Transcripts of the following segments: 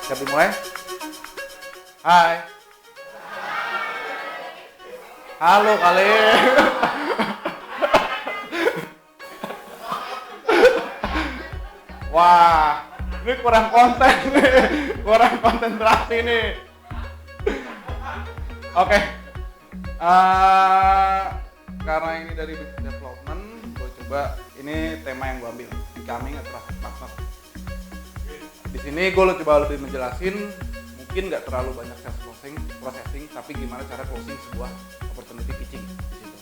Siap dimulai? Hai. Halo kalian. Wah, ini kurang konten nih. Kurang konsentrasi nih. Oke. Karena ini dari business development, gue coba ini tema yang gue ambil, becoming a trusted partner. Di sini gue coba lebih menjelasin, mungkin nggak terlalu banyak sales processing, tapi gimana cara closing sebuah opportunity pitching di situ.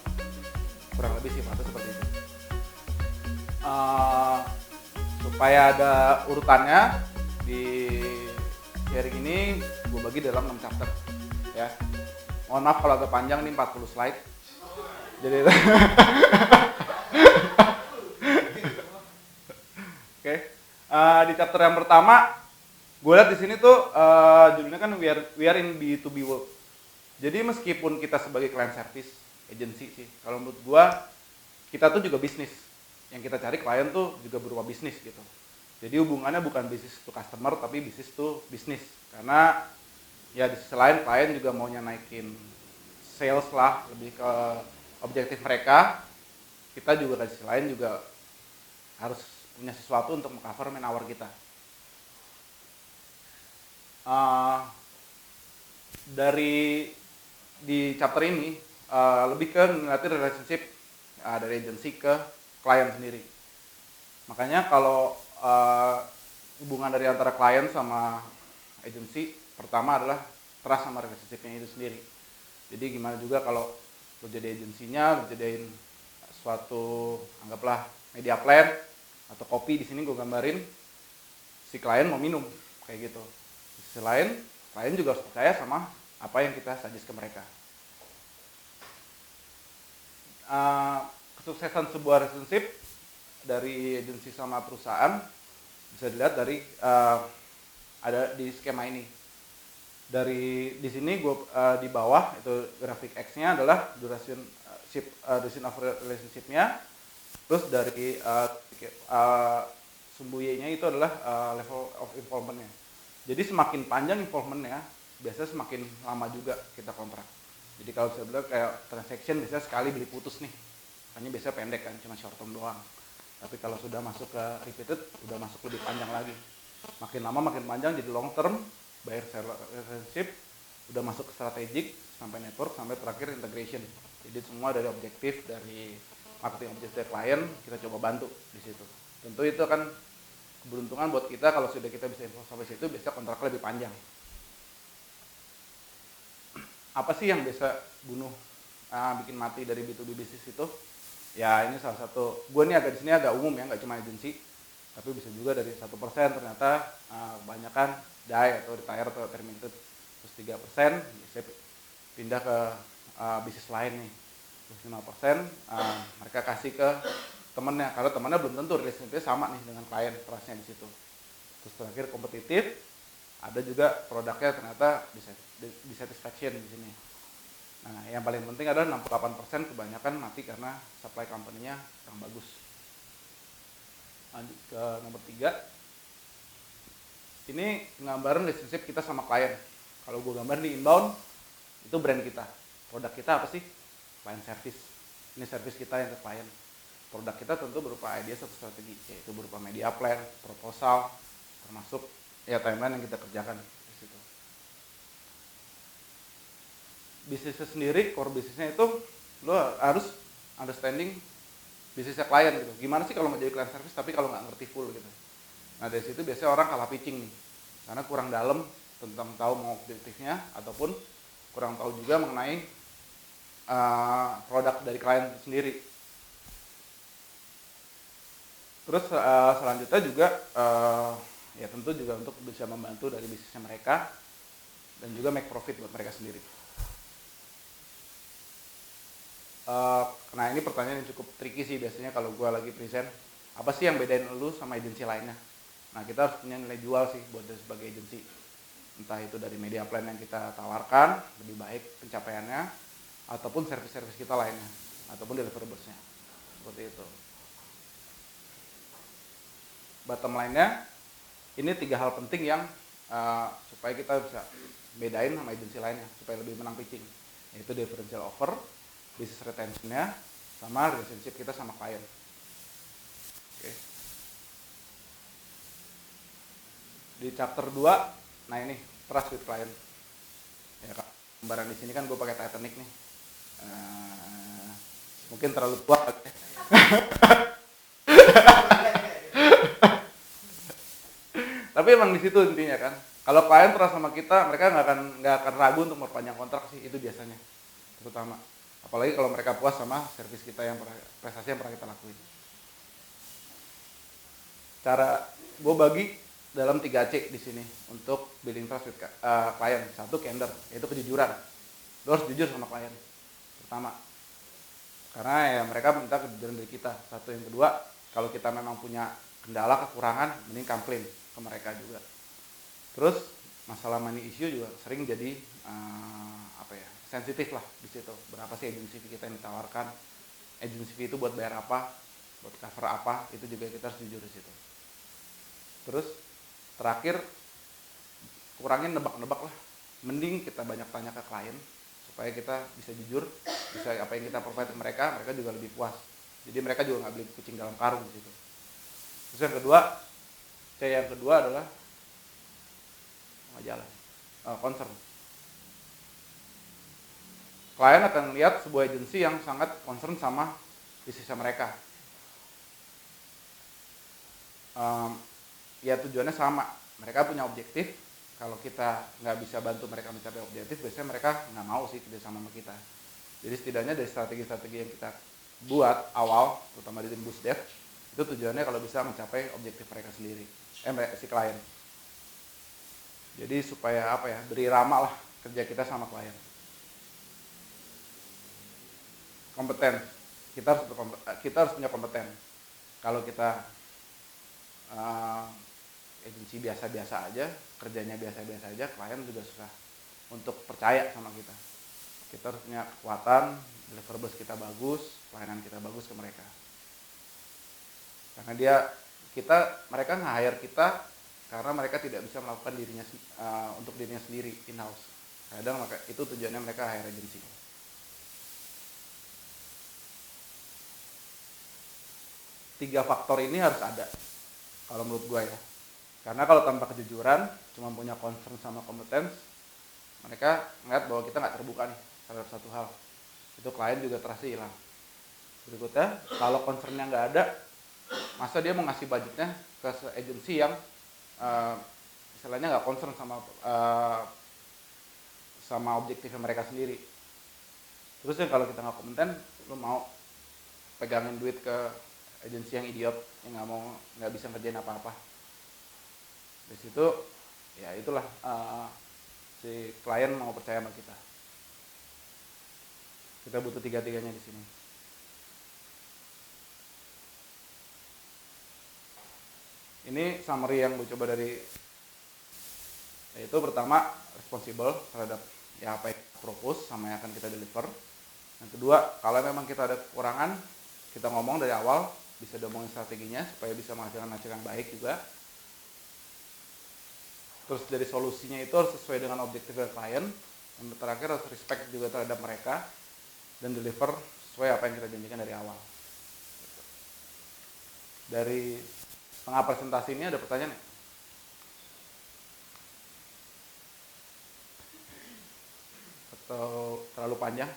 Kurang lebih sifatnya seperti itu. Supaya ada urutannya di sharing ini, gue bagi dalam 6 chapter ya. Mohon maaf kalau agak panjang, ini 40 slide. Jadi Oke. Di chapter yang pertama, gue lihat di sini tuh judulnya kan we are in B2B world. Jadi meskipun kita sebagai client service agency sih, kalau menurut gue kita tuh juga bisnis. Yang kita cari klien tuh juga berupa bisnis gitu. Jadi hubungannya bukan bisnis to customer, tapi bisnis to bisnis. Karena ya di sisi lain klien juga maunya naikin sales lah, lebih ke objektif mereka. Kita juga di sisi lain juga harus punya sesuatu untuk mengcover man hour kita. Dari di chapter ini lebih ke ngeliatin relationship dari agency ke klien sendiri. Makanya kalau hubungan dari antara klien sama agency, pertama adalah trust sama relationship-nya itu sendiri. Jadi gimana juga kalau lo jadi agensinya, lo jadiin suatu anggaplah media plan atau kopi, di sini gue gambarin si klien mau minum kayak gitu. Di sisi lain, klien juga harus percaya sama apa yang kita suggest ke mereka. Kesuksesan sebuah relationship dari agensi sama perusahaan bisa dilihat dari ada di skema ini. Di sini gue di bawah itu grafik X-nya adalah duration of relationship-nya, terus dari sumbu Y-nya itu adalah level of involvement-nya. Jadi semakin panjang involvement-nya, biasanya semakin lama juga kita kontrak. Jadi kalau saya bilang kayak transaction biasanya sekali beli putus nih, hanya biasanya pendek kan, cuma short term doang. Tapi kalau sudah masuk ke repeated, udah masuk lebih panjang lagi. Makin lama makin panjang, jadi long term, buyer seller relationship, udah masuk ke strategic, sampai network, sampai terakhir integration. Jadi semua dari objektif, dari marketing objektif dari klien, kita coba bantu di situ. Tentu itu kan keberuntungan buat kita kalau sudah kita bisa info sampai situ, biasanya kontraknya lebih panjang. Apa sih yang bisa bikin mati dari B2B bisnis itu? Ya ini salah satu, gue nih di sini agak umum ya, nggak cuma agensi, tapi bisa juga dari 1% ternyata kebanyakan die atau retire atau terminated. Terus 3% bisa pindah ke bisnis lain nih. Terus 5% mereka kasih ke temennya, karena temennya belum tentu relationship-nya sama nih dengan klien, trust-nya di situ. Terus terakhir kompetitif, ada juga produknya ternyata dissatisfaction di sini. Nah, yang paling penting adalah 68% kebanyakan mati karena supply company-nya kurang bagus. Lanjut ke nomor 3. Ini gambaran relationship kita sama klien. Kalau gue gambar di inbound, itu brand kita. Produk kita apa sih? Client service. Ini service kita yang ke klien. Produk kita tentu berupa ideas atau strategi, yaitu berupa media plan, proposal, termasuk ya timeline yang kita kerjakan di situ. Bisnisnya sendiri, core bisnisnya itu lo harus understanding bisnisnya klien gitu. Gimana sih kalau mau jadi client service tapi kalau nggak ngerti full gitu. Nah dari situ biasanya orang kalah pitching nih, karena kurang dalam tentang tahu mau objektifnya, ataupun kurang tahu juga mengenai produk dari klien sendiri. Terus selanjutnya juga ya tentu juga untuk bisa membantu dari bisnisnya mereka dan juga make profit buat mereka sendiri. Nah ini pertanyaan yang cukup tricky sih biasanya kalau gue lagi present. Apa sih yang bedain lu sama agensi lainnya? Nah kita harus punya nilai jual sih buat sebagai agensi. Entah itu dari media plan yang kita tawarkan, lebih baik pencapaiannya, ataupun service-service kita lainnya, ataupun deliverables-nya. Seperti itu. Bottom line-nya, ini 3 hal penting yang supaya kita bisa bedain sama agensi lainnya supaya lebih menang pitching, yaitu differential offer, business retention-nya, sama relationship kita sama klien. Oke. Di chapter 2, nah ini trust with client. Ya kak, gambaran di sini kan gue pakai Titanic nih. Mungkin terlalu tua. Tapi emang di situ intinya kan. Kalau klien trust sama kita, mereka nggak akan ragu untuk memperpanjang kontrak sih, itu biasanya. Terutama. Apalagi kalau mereka puas sama servis kita yang prestasi yang pernah kita lakuin. Cara gue bagi dalam 3C di sini untuk building trust with klien. 1, candor, yaitu kejujuran. Lo harus jujur sama klien. Pertama. Karena ya mereka minta kejujuran dari kita. 1, yang kedua, kalau kita memang punya kendala, kekurangan, mending komplain ke mereka juga. Terus masalah money issue juga sering jadi sensitif lah di situ. Berapa sih agency fee kita yang ditawarkan? Agency fee itu buat bayar apa? Buat cover apa? Itu juga kita harus jujur di situ. Terus terakhir, kurangin nebak-nebak lah. Mending kita banyak tanya ke klien supaya kita bisa jujur, bisa apa yang kita provide ke mereka juga lebih puas. Jadi mereka juga nggak beli kucing dalam karung di situ. Terus yang kedua adalah concern. Klien akan lihat sebuah agensi yang sangat concern sama bisnisnya mereka. Ya tujuannya sama, mereka punya objektif. Kalau kita nggak bisa bantu mereka mencapai objektif, biasanya mereka nggak mau sih kerja sama kita. Jadi setidaknya dari strategi-strategi yang kita buat awal, terutama di tim boost dev, itu tujuannya kalau bisa mencapai objektif mereka sendiri, si klien. Jadi supaya berirama lah kerja kita sama klien. Kompeten, kita harus punya kompeten. Kalau kita agensi biasa-biasa aja, kerjanya biasa-biasa aja, klien juga susah untuk percaya sama kita. Kita harus punya kekuatan, deliverables kita bagus, pelayanan kita bagus ke mereka. Karena mereka nge-hire kita karena mereka tidak bisa melakukan untuk dirinya sendiri in-house. Kadang itu tujuannya mereka hire agensi. Tiga faktor ini harus ada kalau menurut gue ya. Karena kalau tanpa kejujuran, cuma punya concern sama kompeten, mereka ngeliat bahwa kita nggak terbuka nih terhadap satu hal. Itu klien juga terasa hilang. Berikutnya, kalau concernnya nggak ada, masa dia mau ngasih budgetnya ke agensi yang istilahnya nggak concern sama objektifnya mereka sendiri. Terus yang kalau kita nggak kompeten, lo mau pegangin duit ke agensi yang idiot yang nggak bisa ngerjain apa-apa. Dari situ ya itulah si klien mau percaya sama kita. Kita butuh tiga-tiganya di sini. Ini summary yang gue coba yaitu pertama responsible terhadap apa yang kita propose sama yang akan kita deliver. Yang kedua, kalau memang kita ada kekurangan, kita ngomong dari awal, bisa diomongin strateginya supaya bisa menghasilkan hasil yang baik juga. Terus dari solusinya itu harus sesuai dengan objektif dari klien. Yang terakhir harus respect juga terhadap mereka dan deliver sesuai apa yang kita janjikan dari awal. Dari tengah presentasi ini ada pertanyaan? Atau terlalu panjang?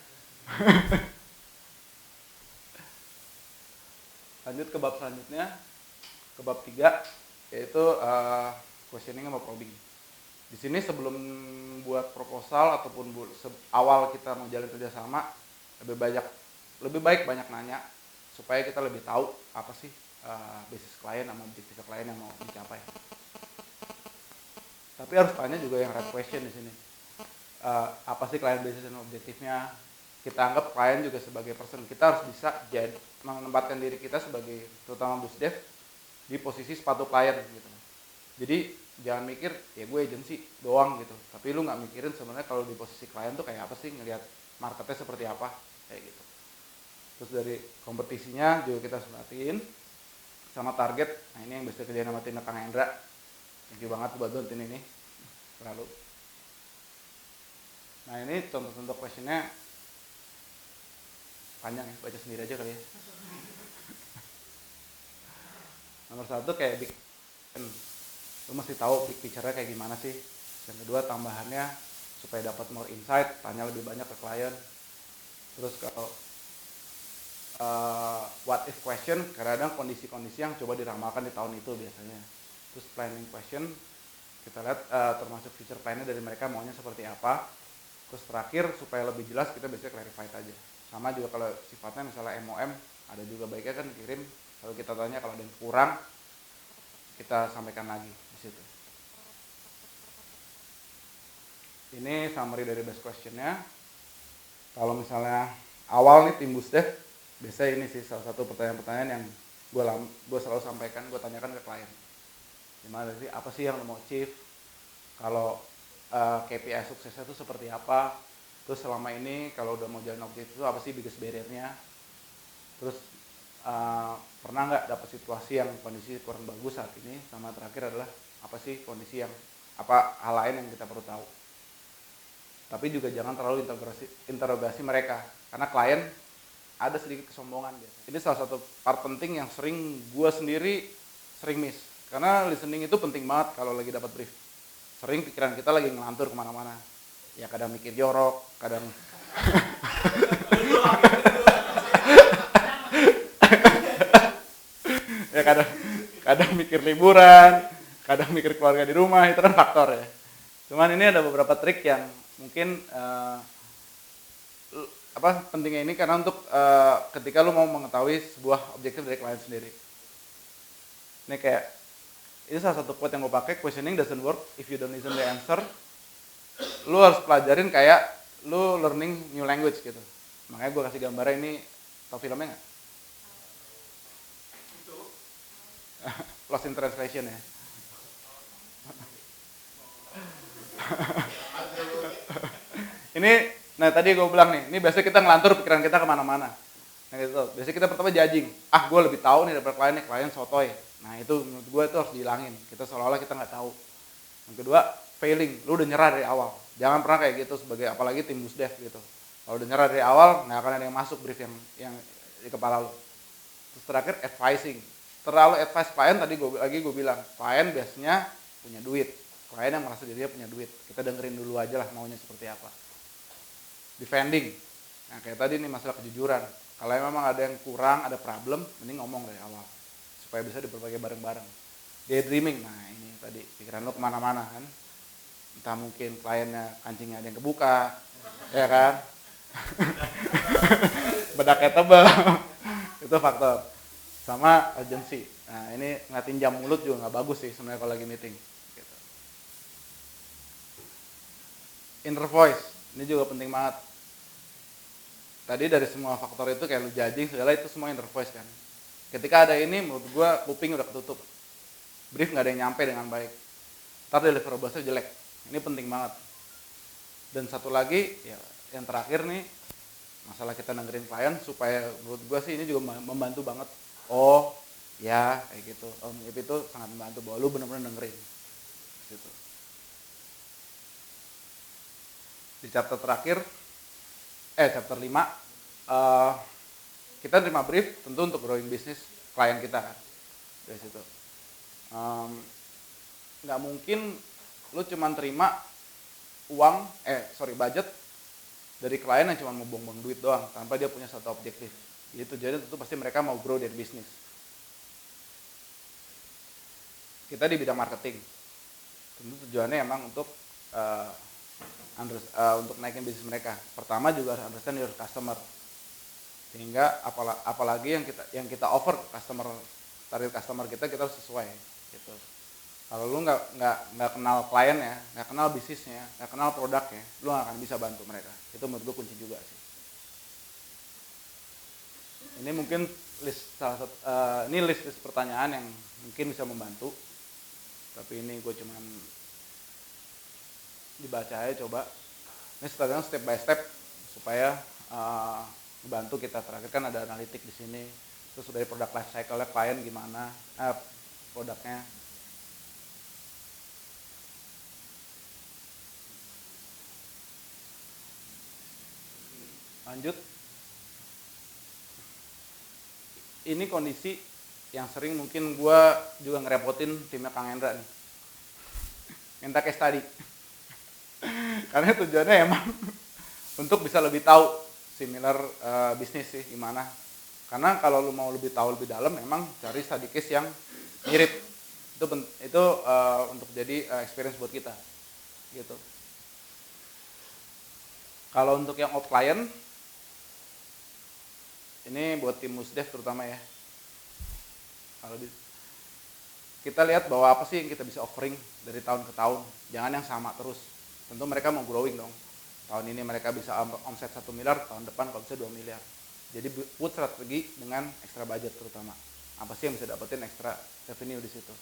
Lanjut ke bab selanjutnya, ke bab 3, yaitu questioning sama probing. Di sini sebelum buat proposal ataupun awal kita mau jalan kerjasama, lebih baik banyak nanya supaya kita lebih tahu apa sih basis klien sama objektif klien yang mau dicapai. Tapi harus tanya juga yang right question di sini. Apa sih klien basis dan objektifnya? Kita anggap klien juga sebagai person. Kita harus bisa menempatkan diri kita sebagai terutama boost dev di posisi sepatu klien gitu. Jadi jangan mikir ya gue agency doang gitu, tapi lu nggak mikirin sebenarnya kalau di posisi klien tuh kayak apa sih, ngelihat marketnya seperti apa kayak gitu. Terus dari kompetisinya juga kita harus perhatiin sama target. Nah ini yang bisa kerjain sama tim Kang Hendra, thank you banget buat bantuin ini. terlalu. Nah ini contoh-contoh questionnya panjang ya, baca sendiri aja kali ya. Nomor 1 kayak big, lu mesti tahu big picture-nya kayak gimana sih. Yang kedua tambahannya supaya dapat more insight, tanya lebih banyak ke klien. Terus kalau what if question, kadang-kadang kondisi-kondisi yang coba diramalkan di tahun itu biasanya. Terus planning question, kita lihat termasuk future plan-nya dari mereka maunya seperti apa. Terus terakhir supaya lebih jelas kita biasanya clarified aja. Sama juga kalau sifatnya misalnya MOM, ada juga baiknya kan kirim, kalau kita tanya kalau ada yang kurang kita sampaikan lagi di situ. Ini summary dari best question-nya. Kalau misalnya awal nih timbus deh, biasanya ini sih salah satu pertanyaan-pertanyaan yang gue selalu sampaikan, gue tanyakan ke klien. Gimana sih, apa sih yang lo mau achieve? Kalau KPI suksesnya itu seperti apa? Terus selama ini kalau udah mau jalan objektif itu apa sih biggest barrier-nya? Terus pernah nggak dapat situasi yang kondisi kurang bagus saat ini? Sama terakhir adalah apa sih kondisi yang apa hal lain yang kita perlu tahu? Tapi juga jangan terlalu interogasi mereka, karena klien ada sedikit kesombongan biasanya. Ini salah satu part penting yang sering gue sendiri sering miss, karena listening itu penting banget kalau lagi dapat brief. Sering pikiran kita lagi ngelantur kemana-mana, ya kadang mikir jorok, kadang ya kadang mikir liburan, kadang mikir keluarga di rumah, itu kan faktor ya. Cuman ini ada beberapa trik yang mungkin pentingnya ini karena untuk ketika lu mau mengetahui sebuah objektif dari klien sendiri. Ini kayak ini salah satu quote yang gue pakai, questioning doesn't work if you don't listen the answer. Lu harus pelajarin kayak lu learning new language gitu. Makanya gue kasih gambarnya ini, tau filmnya nggak? Lost in Translation ya. Ini, nah tadi gue bilang nih, ini biasanya kita ngelantur pikiran kita kemana-mana. Nah gitu, biasanya kita pertama judging, gue lebih tahu nih daripada klien sotoy. Nah itu menurut gue itu harus dihilangin, kita seolah-olah kita nggak tahu. Yang kedua, failing, lu udah nyerah dari awal. Jangan pernah kayak gitu sebagai apalagi tim busdev gitu. Kalau udah nyerah dari awal, nggak akan ada yang masuk brief yang di kepala lu. Terus terakhir, advising. Terlalu advice klien, tadi gue bilang, klien biasanya punya duit. Klien yang merasa dirinya punya duit. Kita dengerin dulu aja lah maunya seperti apa. Defending. Nah kayak tadi nih masalah kejujuran. Kalau memang ada yang kurang, ada problem, mending ngomong dari awal. Supaya bisa diperbaiki bareng-bareng. Daydreaming, nah ini tadi pikiran lo kemana-mana kan. Entah mungkin kliennya kancingnya ada yang kebuka, ya kan. Bedaknya tebal, itu faktor. Sama urgency. Nah ini ngeliatin jam mulut juga nggak bagus sih sebenarnya kalau lagi meeting. Gitu. Inner voice, ini juga penting banget. Tadi dari semua faktor itu kayak lu judging segala itu semua inner voice kan. Ketika ada ini menurut gue kuping udah ketutup. Brief nggak ada yang nyampe dengan baik. Ntar deliverablesnya jelek. Ini penting banget. Dan satu lagi ya yang terakhir nih masalah kita dengerin klien supaya menurut gue sih ini juga membantu banget. Oh ya kayak gitu. Itu sangat membantu bahwa lu benar-benar dengerin. Gitu. Di chapter terakhir chapter 5 kita terima brief tentu untuk growing bisnis klien kita kan dari situ. Nggak mungkin lu cuma terima budget dari klien yang cuma mau buang-buang duit doang tanpa dia punya satu objektif. Gitu, jadi tentu pasti mereka mau grow their business. Kita di bidang marketing tentu tujuannya emang untuk untuk naikin bisnis mereka. Pertama juga harus understand your customer. Sehingga apalagi yang kita offer ke target customer kita harus sesuai gitu. Kalau lu nggak kenal kliennya, nggak kenal bisnisnya, nggak kenal produknya, lu nggak akan bisa bantu mereka. Itu menurut gue kunci juga sih. Ini mungkin list pertanyaan yang mungkin bisa membantu. Tapi ini gue cuman dibaca aja coba. Ini step by step supaya membantu kita. Terakhir kan ada analitik di sini. Terus dari produk life cycle-nya klien gimana produknya. Lanjut, ini kondisi yang sering mungkin gue juga ngerepotin timnya Kang Hendra nih, minta case study. Karena tujuannya emang untuk bisa lebih tahu similar bisnis sih gimana. Karena kalau lu mau lebih tahu lebih dalam, memang cari study case yang mirip. Itu untuk jadi experience buat kita, gitu. Kalau untuk yang off client, ini buat tim musdev terutama ya. Kalau kita lihat bahwa apa sih yang kita bisa offering dari tahun ke tahun, jangan yang sama terus. Tentu mereka mau growing dong. Tahun ini mereka bisa omset 1 miliar, tahun depan kalau bisa 2 miliar. Jadi buat strategi dengan extra budget terutama. Apa sih yang bisa dapetin extra revenue di situ.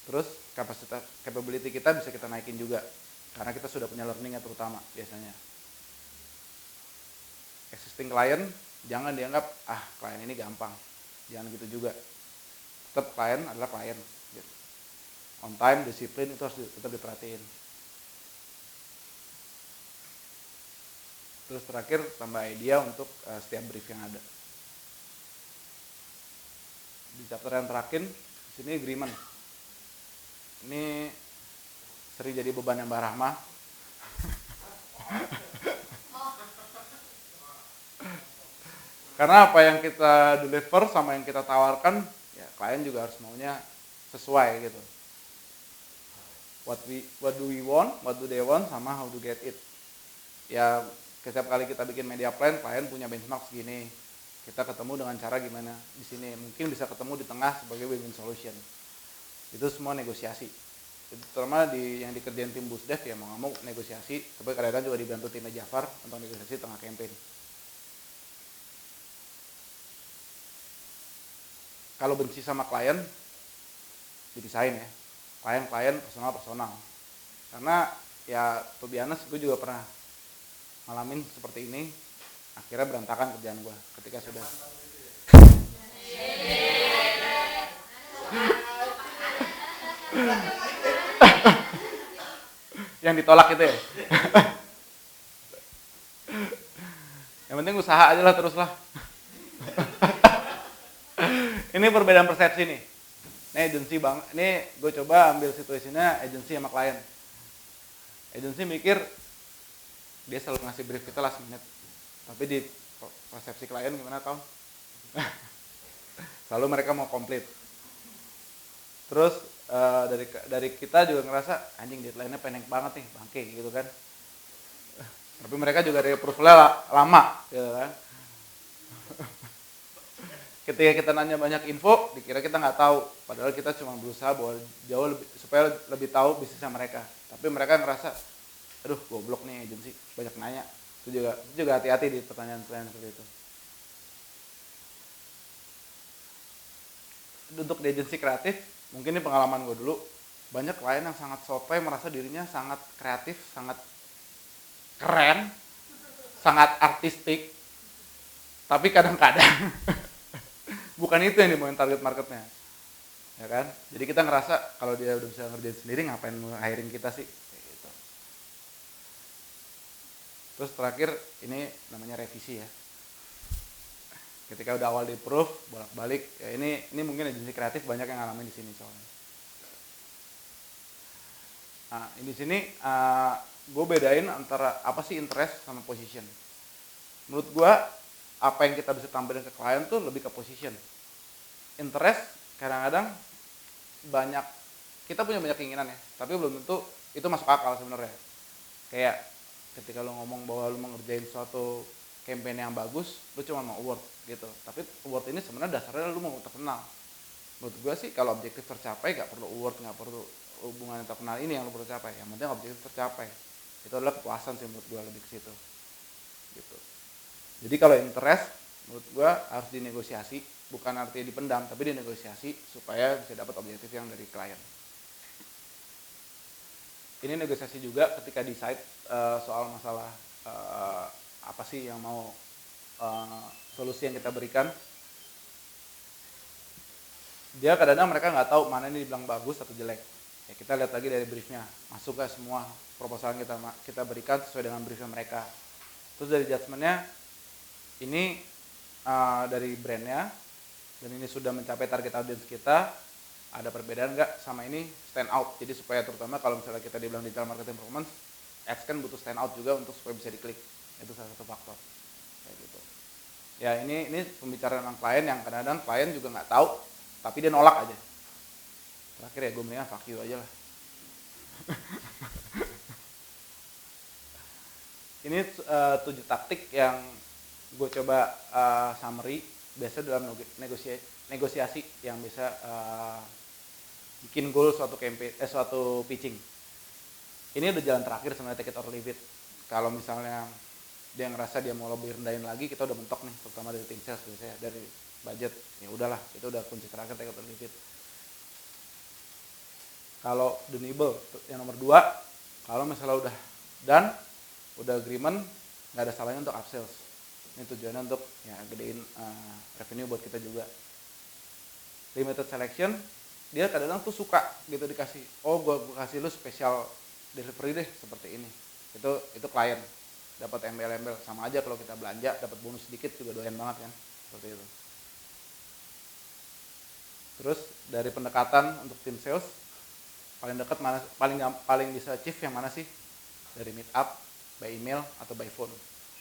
Terus kapasitas capability kita bisa kita naikin juga. Karena kita sudah punya learningnya terutama biasanya. Existing client, jangan dianggap, klien ini gampang. Jangan gitu juga. Tetap klien adalah klien. Gitu. On time, disiplin itu harus tetap diperhatiin. Terus terakhir tambah idea untuk setiap brief yang ada. Di chapter yang terakhir, di sini agreement. Ini sering jadi beban yang Mbak Rahma. Karena apa yang kita deliver sama yang kita tawarkan, ya klien juga harus maunya sesuai gitu. What do we want, what do they want, sama how to get it. Ya setiap kali kita bikin media plan, klien punya benchmark segini. Kita ketemu dengan cara gimana di sini. Mungkin bisa ketemu di tengah sebagai win-win solution. Itu semua negosiasi. Itu terutama yang dikerjain tim Busdev ya mau nggak mau negosiasi. Tapi kadang-kadang juga dibantu timnya Jafar untuk negosiasi tengah campaign. Kalau benci sama klien, dipisahin ya. Klien, personal. Karena ya to be honest, gue juga pernah ngalamin seperti ini, akhirnya berantakan kerjaan gue ketika sudah yang ditolak itu ya. Yang penting usaha aja lah terus lah. Ini perbedaan persepsi nih. Ini agensi bang, ini gue coba ambil situasinya agensi sama klien. Agensi mikir dia selalu ngasih brief kita last minute, tapi di persepsi klien gimana tau? Selalu mereka mau komplit. Terus dari kita juga ngerasa anjing deadline-nya pendek banget nih, bangke gitu kan. Tapi mereka juga dari approval-nya lama gitu kan. Ketika kita nanya banyak info, dikira kita nggak tahu, padahal kita cuma berusaha bahwa jauh lebih, supaya lebih tahu bisnisnya mereka. Tapi mereka ngerasa, aduh goblok nih agensi, banyak nanya. Itu juga hati-hati di pertanyaan-pertanyaan seperti itu. Untuk di agensi kreatif, mungkin ini pengalaman gue dulu, banyak klien yang sangat sotoy, merasa dirinya sangat kreatif, sangat keren, sangat artistik, tapi kadang-kadang bukan itu yang dimauin target marketnya, ya kan? Jadi kita ngerasa kalau dia udah bisa ngerjain sendiri, ngapain hiring kita sih? Gitu. Terus terakhir ini namanya revisi ya. Ketika udah awal di approve, bolak-balik, ya ini mungkin agensi kreatif banyak yang ngalamin di sini soalnya. Nah, di sini gue bedain antara apa sih interest sama position. Menurut gue apa yang kita bisa tampilkan ke klien tuh lebih ke position. Interest kadang-kadang kita punya banyak keinginan ya, tapi belum tentu itu masuk akal sebenarnya. Kayak ketika lo ngomong bahwa lo mengerjain suatu campaign yang bagus, lo cuma mau award gitu. Tapi award ini sebenarnya dasarnya lo mau terkenal. Menurut gue sih kalau objektif tercapai gak perlu award, gak perlu hubungan yang terkenal ini yang lo perlu capai. Yang penting objektif tercapai. Itu adalah kepuasan sih menurut gue lebih ke situ. Gitu. Jadi kalau interest, menurut gue harus dinegosiasi, bukan artinya dipendam, tapi dinegosiasi supaya bisa dapat objektif yang dari klien. Ini negosiasi juga ketika decide soal masalah apa sih yang mau solusi yang kita berikan. Dia kadang-kadang mereka nggak tahu mana ini dibilang bagus atau jelek. Ya kita lihat lagi dari briefnya, masuk ke semua proposal yang kita berikan sesuai dengan briefnya mereka. Terus dari judgementnya ini dari brandnya, dan ini sudah mencapai target audience kita, ada perbedaan nggak sama ini stand out. Jadi supaya terutama kalau misalnya kita dibilang digital marketing performance, ads kan butuh stand out juga untuk supaya bisa diklik. Itu salah satu faktor kayak gitu. Ya ini pembicaraan dengan klien yang kadang-kadang klien juga nggak tahu tapi dia nolak aja. Terakhir ya gue mendingan fuck you aja lah. Ini 7 taktik yang gue coba summary biasa dalam negosiasi yang bisa bikin goal suatu campaign, suatu pitching. Ini udah jalan terakhir sebenarnya, take it or leave it. Kalau misalnya dia ngerasa dia mau lebih rendahin lagi, kita udah mentok nih, terutama dari tim sales biasanya, dari budget, ya udahlah, itu udah kunci terakhir, take it or leave it. Kalau deniable, yang nomor 2, kalau misalnya udah done, udah agreement, nggak ada salahnya untuk upsells. Ini tujuannya untuk ya gedein revenue buat kita juga. Limited selection, dia kadang-kadang tuh suka gitu dikasih, oh gue kasih lu special delivery deh seperti ini. Itu klien dapat embel-embel, sama aja kalau kita belanja dapat bonus sedikit juga doyan banget kan, seperti itu. Terus dari pendekatan untuk tim sales, paling dekat mana, paling bisa achieve yang mana sih? Dari meet up, by email atau by phone,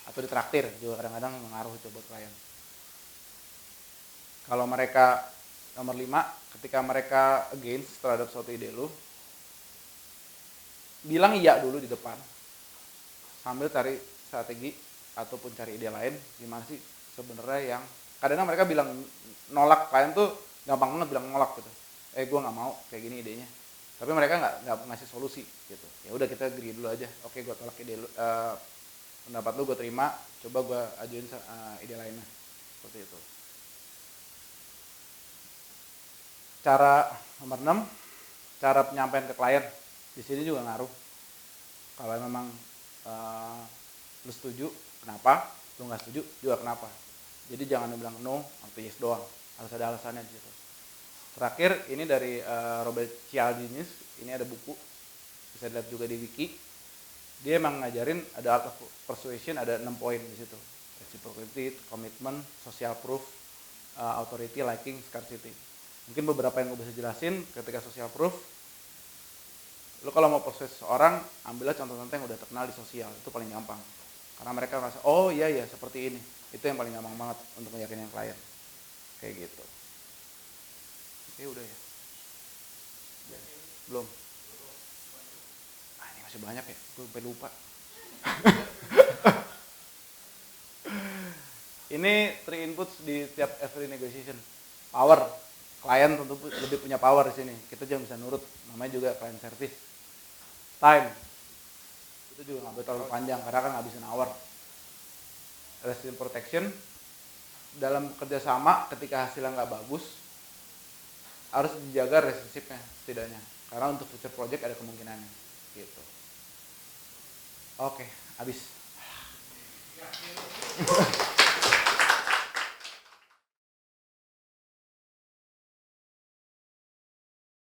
atau ditraktir juga kadang-kadang mengaruh itu buat klien. Kalau mereka nomor 5, ketika mereka against terhadap suatu ide lu, bilang iya dulu di depan, sambil cari strategi ataupun cari ide lain, gimana sih sebenarnya yang kadang-kadang mereka bilang nolak, klien tuh gampang banget bilang nolak gitu, gue nggak mau kayak gini idenya, tapi mereka nggak ngasih solusi gitu. Ya udah kita agree dulu aja, oke gue tolak ide lu, pendapat lu gue terima, coba gue ajuin ide lainnya, seperti itu. Cara nomor 6, cara penyampaian ke klien, di sini juga ngaruh. Kalau memang lu setuju, kenapa? Lu nggak setuju juga kenapa? Jadi jangan bilang no atau yes doang, harus ada alasannya di situ. Terakhir ini dari Robert Cialdini, ini ada buku, bisa dilihat juga di wiki. Dia emang ngajarin ada art of persuasion, ada 6 poin di situ. Reciprocity, commitment, social proof, authority, liking, scarcity. Mungkin beberapa yang gue bisa jelasin. Ketika social proof, lo kalau mau proses seorang, ambillah contoh-contoh yang udah terkenal di sosial, itu paling gampang. Karena mereka merasa, oh iya ya seperti ini. Itu yang paling gampang banget untuk meyakinkan klien. Kayak gitu. Oke udah ya? Belum? Ini masih banyak ya, gue sampai lupa. Ini 3 inputs di setiap every negotiation. Power, klien tentu lebih punya power di sini. Kita jangan bisa nurut, namanya juga client service. Time, itu juga nggak boleh terlalu panjang karena kan nggak bisa nawar. Relationship protection, dalam kerjasama ketika hasilnya nggak bagus, harus dijaga relationshipnya setidaknya. Karena untuk future project ada kemungkinannya. Gitu. Oke, habis.